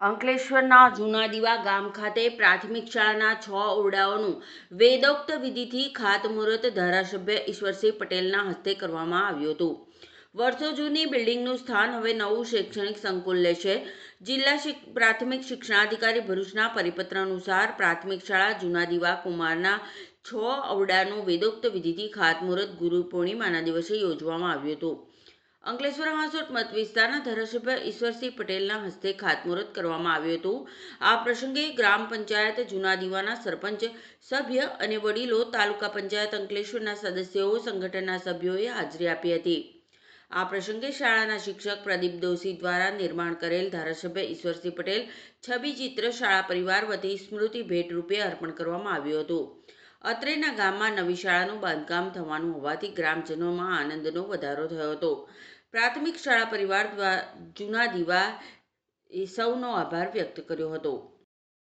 અંકલેશ્વરના જૂના દીવા ગામ ખાતે પ્રાથમિક શાળાના 6 ઓરડાઓનું વેદોક્ત વિધિથી ખાતમુહૂર્ત ધારાસભ્ય ઈશ્વરસિંહ પટેલના હસ્તે કરવામાં આવ્યું હતું. વર્ષો જૂની બિલ્ડિંગનું સ્થાન હવે નવું શૈક્ષણિક સંકુલ લેશે. જિલ્લા પ્રાથમિક શિક્ષણાધિકારી ભરૂચના પરિપત્ર અનુસાર પ્રાથમિક શાળા જૂના દીવા કુમારના 6 ઓરડાનું વેદોક્ત વિધિથી ખાતમુહૂર્ત ગુરુ પૂર્ણિમાના દિવસે યોજવામાં આવ્યું હતું. અંકલેશ્વર હાંસોટ મત વિસ્તારના ધારાસભ્ય ઈશ્વરસિંહ પટેલના હસ્તે ખાતમુહૂર્ત કરવામાં આવ્યું હતું. આ પ્રસંગે ગ્રામ પંચાયત જૂના દીવાના સરપંચ, સભ્ય અને વડીલો, તાલુકા પંચાયત અંકલેશ્વરના સદસ્યો, સંગઠનના સભ્યોએ હાજરી આપી હતી. આ પ્રસંગે શાળાના શિક્ષક પ્રદીપ દોશી દ્વારા નિર્માણ કરેલ ધારાસભ્ય ઈશ્વરસિંહ પટેલ છબી ચિત્ર શાળા પરિવાર વતી સ્મૃતિ ભેટ રૂપે અર્પણ કરવામાં આવ્યું હતું. અત્રેના ગામમાં નવી શાળાનું બાંધકામ થવાનું હોવાથી ગ્રામજનોમાં આનંદનો વધારો થયો હતો. પ્રાથમિક શાળા પરિવાર જૂના દીવા સૌનો આભાર વ્યક્ત કર્યો હતો.